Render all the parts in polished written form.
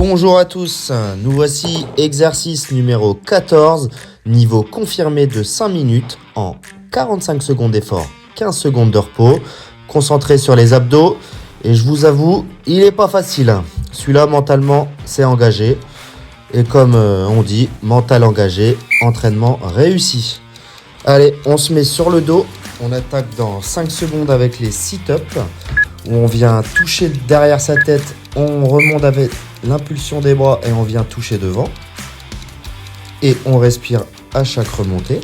Bonjour à tous, nous voici exercice numéro 14, niveau confirmé de 5 minutes en 45 secondes d'effort, 15 secondes de repos, concentré sur les abdos. Et je vous avoue, il n'est pas facile. Celui-là, mentalement, c'est engagé. Et comme on dit, mental engagé, entraînement réussi. Allez, on se met sur le dos. On attaque dans 5 secondes avec les sit-ups, où on vient toucher derrière sa tête, on remonte avec l'impulsion des bras et on vient toucher devant. Et on respire à chaque remontée.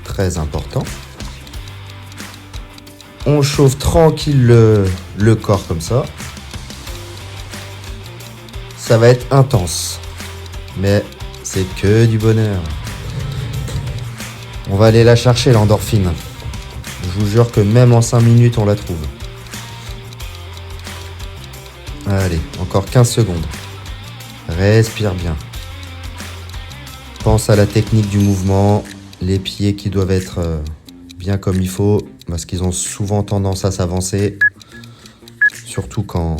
Très important. On chauffe tranquille le corps comme ça. Ça va être intense, mais c'est que du bonheur. On va aller la chercher, l'endorphine. Je vous jure que même en 5 minutes, on la trouve. Allez, encore 15 secondes. Respire bien. Pense à la technique du mouvement, les pieds qui doivent être bien comme il faut, parce qu'ils ont souvent tendance à s'avancer, surtout quand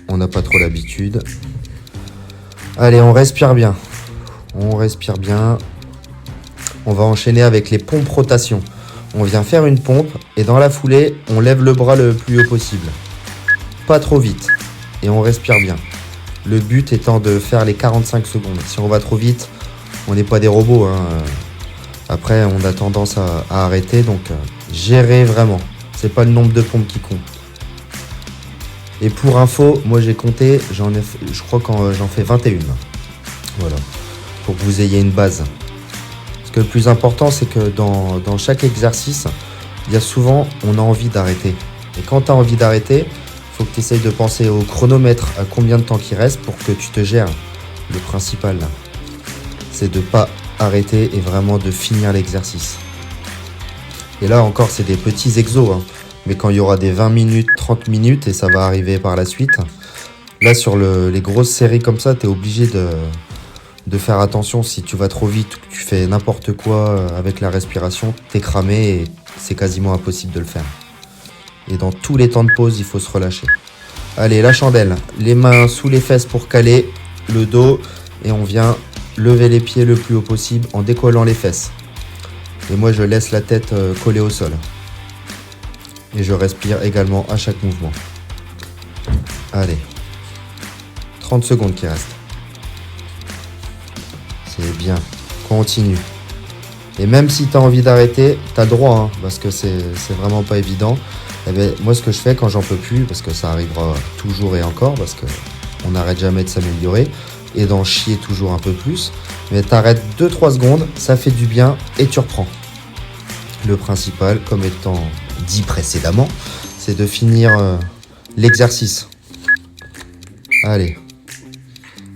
on n'a pas trop l'habitude. Allez, on respire bien. On respire bien. On va enchaîner avec les pompes rotation. On vient faire une pompe et dans la foulée, on lève le bras le plus haut possible. Pas trop vite. Et on respire bien. Le but étant de faire les 45 secondes. Si on va trop vite, on n'est pas des robots, hein. Après, on a tendance à arrêter, donc gérez vraiment. C'est pas le nombre de pompes qui compte. Et pour info, moi j'ai compté, je crois que j'en fais 21. Voilà, pour que vous ayez une base. Parce que le plus important, c'est que dans chaque exercice, il y a souvent, on a envie d'arrêter. Et quand tu as envie d'arrêter, il faut que tu essayes de penser au chronomètre, à combien de temps il reste pour que tu te gères. Le principal, là, c'est de ne pas arrêter et vraiment de finir l'exercice. Et là encore, c'est des petits exos, hein. Mais quand il y aura des 20 minutes, 30 minutes, et ça va arriver par la suite, là sur les grosses séries comme ça, tu es obligé de faire attention. Si tu vas trop vite ou que tu fais n'importe quoi avec la respiration, tu es cramé et c'est quasiment impossible de le faire. Et dans tous les temps de pause, il faut se relâcher. Allez, la chandelle, les mains sous les fesses pour caler le dos et on vient lever les pieds le plus haut possible en décollant les fesses. Et moi, je laisse la tête collée au sol. Et je respire également à chaque mouvement. Allez. 30 secondes qui restent. C'est bien. Continue. Et même si tu as envie d'arrêter, tu as le droit, hein, parce que c'est vraiment pas évident. Et bien, moi, ce que je fais quand j'en peux plus, parce que ça arrivera toujours et encore, parce qu'on n'arrête jamais de s'améliorer, et d'en chier toujours un peu plus, mais tu arrêtes 2-3 secondes, ça fait du bien, et tu reprends. Le principal, comme étant dit précédemment, c'est de finir l'exercice. Allez,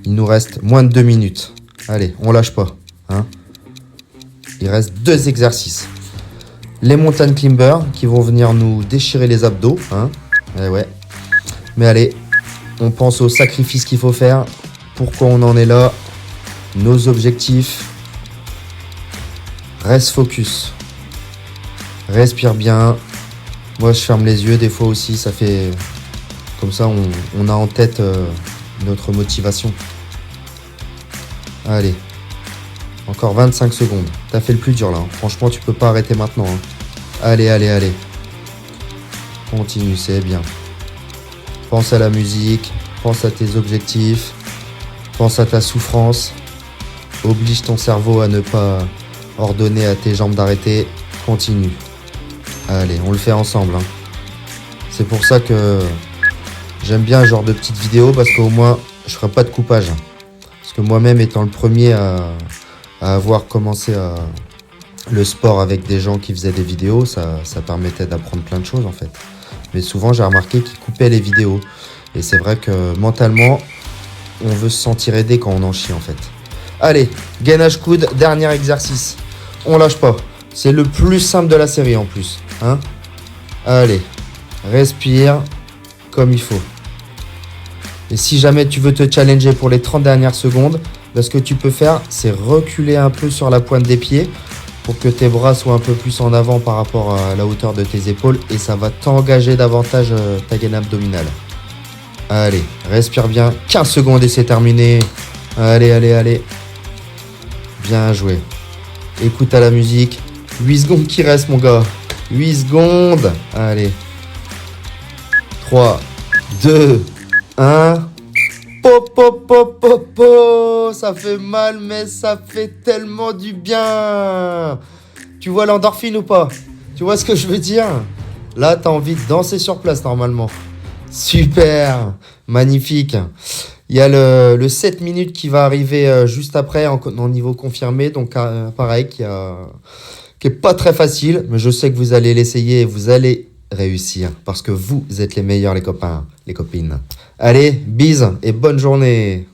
il nous reste moins de 2 minutes. Allez, on lâche pas, hein. Il reste 2 exercices. Les mountain climbers qui vont venir nous déchirer les abdos, hein. Ouais. Mais allez, on pense au sacrifice qu'il faut faire. Pourquoi on en est là, nos objectifs. Reste focus. Respire bien. Moi, je ferme les yeux des fois aussi. Ça fait comme ça, on a en tête notre motivation. Allez. Encore 25 secondes. T'as fait le plus dur là, hein. Franchement, tu peux pas arrêter maintenant, hein. Allez. Continue, c'est bien. Pense à la musique. Pense à tes objectifs. Pense à ta souffrance. Oblige ton cerveau à ne pas ordonner à tes jambes d'arrêter. Continue. Allez, on le fait ensemble, hein. C'est pour ça que j'aime bien ce genre de petites vidéos, parce qu'au moins, je ferai pas de coupage. Parce que moi-même, étant le premier à avoir commencé le sport avec des gens qui faisaient des vidéos, ça permettait d'apprendre plein de choses, en fait. Mais souvent, j'ai remarqué qu'ils coupaient les vidéos. Et c'est vrai que mentalement, on veut se sentir aidé quand on en chie, en fait. Allez, gainage coude, dernier exercice. On lâche pas. C'est le plus simple de la série en plus, hein. Allez, respire comme il faut. Et si jamais tu veux te challenger pour les 30 dernières secondes, ce que tu peux faire, c'est reculer un peu sur la pointe des pieds pour que tes bras soient un peu plus en avant par rapport à la hauteur de tes épaules et ça va t'engager davantage ta gaine abdominale. Allez, respire bien. 15 secondes et c'est terminé. Allez, allez, allez. Bien joué. Écoute à la musique. 8 secondes qui restent, mon gars. 8 secondes. Allez. 3, 2, 1. Pop, pop, pop, pop, pop. Ça fait mal, mais ça fait tellement du bien. Tu vois l'endorphine ou pas? Tu vois ce que je veux dire? Là, t'as envie de danser sur place, normalement. Super. Magnifique. Il y a le 7 minutes qui va arriver juste après en niveau confirmé. Donc, pareil, qui est pas très facile. Mais je sais que vous allez l'essayer et vous allez réussir. Parce que vous êtes les meilleurs, les copains, les copines. Allez, bise et bonne journée.